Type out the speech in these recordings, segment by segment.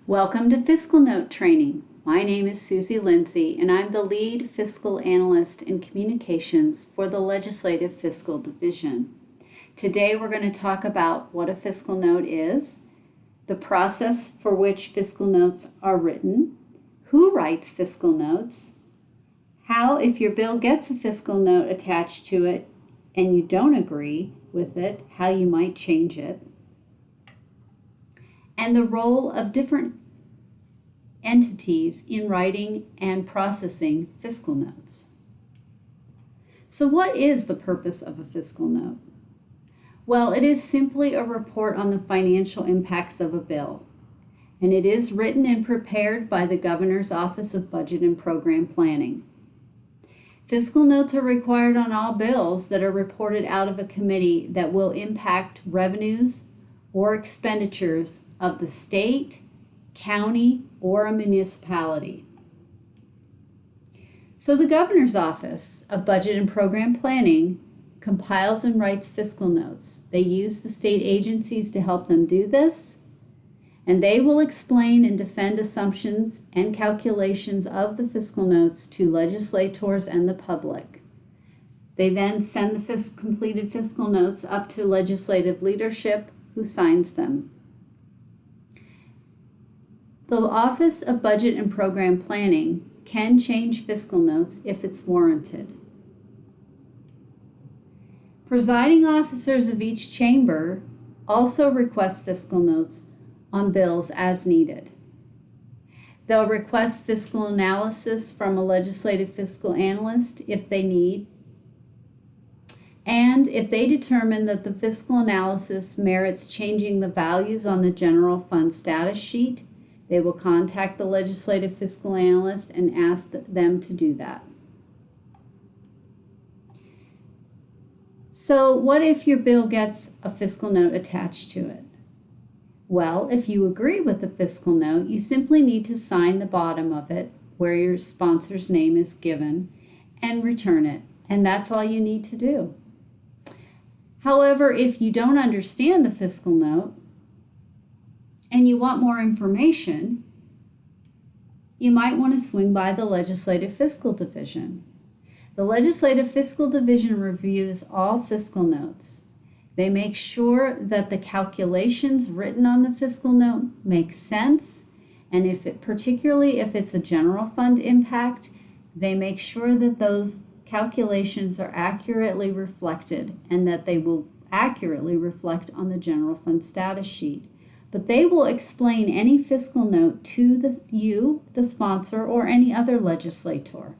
Welcome to Fiscal Note Training. My name is Susie Lindsay, and I'm the lead fiscal analyst in communications for the Legislative Fiscal Division. Today we're going to talk about what a fiscal note is, the process for which fiscal notes are written, who writes fiscal notes, how, if your bill gets a fiscal note attached to it and you don't agree with it, how you might change it, and the role of different entities in writing and processing fiscal notes. So what is the purpose of a fiscal note? Well, it is simply a report on the financial impacts of a bill, and it is written and prepared by the Governor's Office of Budget and Program Planning. Fiscal notes are required on all bills that are reported out of a committee that will impact revenues or expenditures of the state, county, or a municipality. So the Governor's Office of Budget and Program Planning compiles and writes fiscal notes. They use the state agencies to help them do this, and they will explain and defend assumptions and calculations of the fiscal notes to legislators and the public. They then send the completed fiscal notes up to legislative leadership, who signs them. The Office of Budget and Program Planning can change fiscal notes if it's warranted. Presiding officers of each chamber also request fiscal notes on bills as needed. They'll request fiscal analysis from a legislative fiscal analyst if they need, and if they determine that the fiscal analysis merits changing the values on the general fund status sheet, they will contact the legislative fiscal analyst and ask them to do that. So what if your bill gets a fiscal note attached to it? Well, if you agree with the fiscal note, you simply need to sign the bottom of it where your sponsor's name is given and return it, and that's all you need to do. However, if you don't understand the fiscal note and you want more information, you might want to swing by the Legislative Fiscal Division. The Legislative Fiscal Division reviews all fiscal notes. They make sure that the calculations written on the fiscal note make sense, and particularly if it's a general fund impact, they make sure that those calculations are accurately reflected and that they will accurately reflect on the general fund status sheet. But they will explain any fiscal note to you, the sponsor, or any other legislator.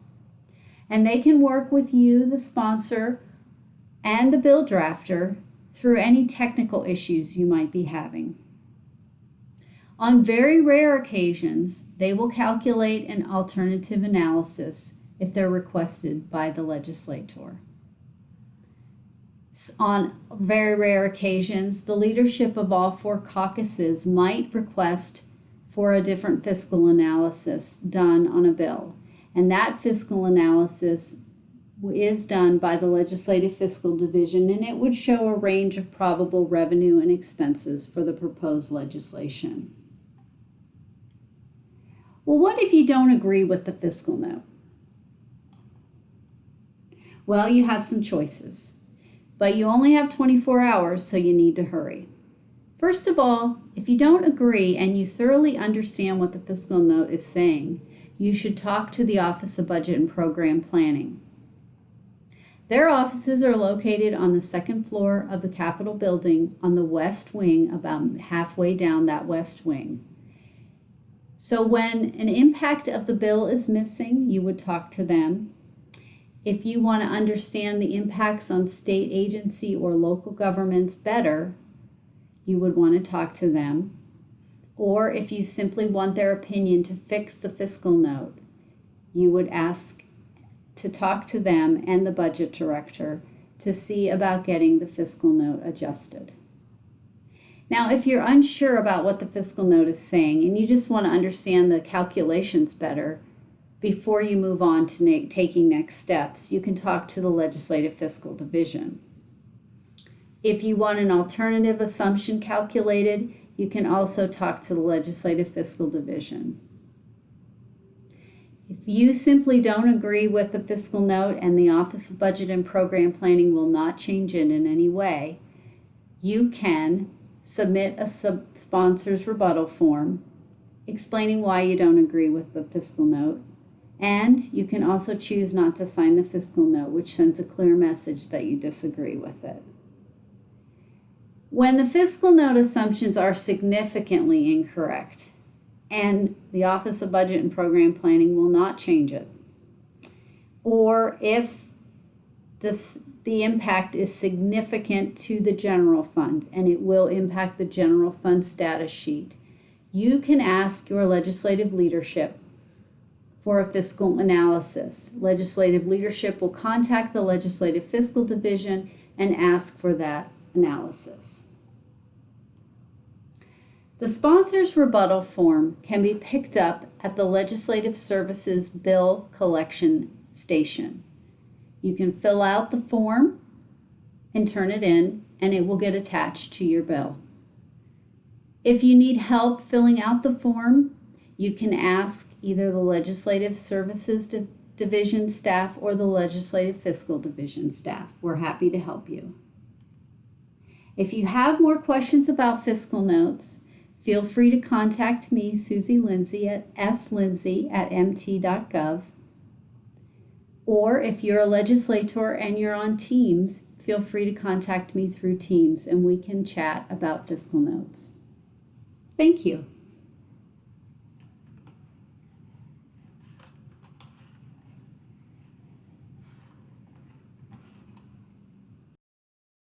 And they can work with you, the sponsor, and the bill drafter through any technical issues you might be having. On very rare occasions, they will calculate an alternative analysis if they're requested by the legislator. On very rare occasions, the leadership of all four caucuses might request for a different fiscal analysis done on a bill, and that fiscal analysis is done by the Legislative Fiscal Division, and it would show a range of probable revenue and expenses for the proposed legislation. Well, what if you don't agree with the fiscal note? Well, you have some choices, but you only have 24 hours, so you need to hurry. First of all, if you don't agree and you thoroughly understand what the fiscal note is saying, you should talk to the Office of Budget and Program Planning. Their offices are located on the second floor of the Capitol building on the west wing, about halfway down that west wing. So when an impact of the bill is missing, you would talk to them. If you want to understand the impacts on state agency or local governments better, you would want to talk to them. Or if you simply want their opinion to fix the fiscal note, you would ask to talk to them and the budget director to see about getting the fiscal note adjusted. Now, if you're unsure about what the fiscal note is saying and you just want to understand the calculations better, before you move on to taking next steps, you can talk to the Legislative Fiscal Division. If you want an alternative assumption calculated, You can also talk to the Legislative Fiscal Division. If you simply don't agree with the fiscal note and the Office of Budget and Program Planning will not change it in any way, you can submit a sponsor's rebuttal form explaining why you don't agree with the fiscal note, and you can also choose not to sign the fiscal note, which sends a clear message that you disagree with it. When the fiscal note assumptions are significantly incorrect, and the Office of Budget and Program Planning will not change it, or if the impact is significant to the general fund and it will impact the general fund status sheet, you can ask your legislative leadership for a fiscal analysis. Legislative leadership will contact the Legislative Fiscal Division and ask for that analysis. The sponsor's rebuttal form can be picked up at the Legislative Services Bill Collection Station. You can fill out the form and turn it in, and it will get attached to your bill. If you need help filling out the form, you can ask either the Legislative Services Division staff or the Legislative Fiscal Division staff. We're happy to help you. If you have more questions about fiscal notes, feel free to contact me, Susie Lindsay, at slindsay@mt.gov. Or if you're a legislator and you're on Teams, feel free to contact me through Teams and we can chat about fiscal notes. Thank you.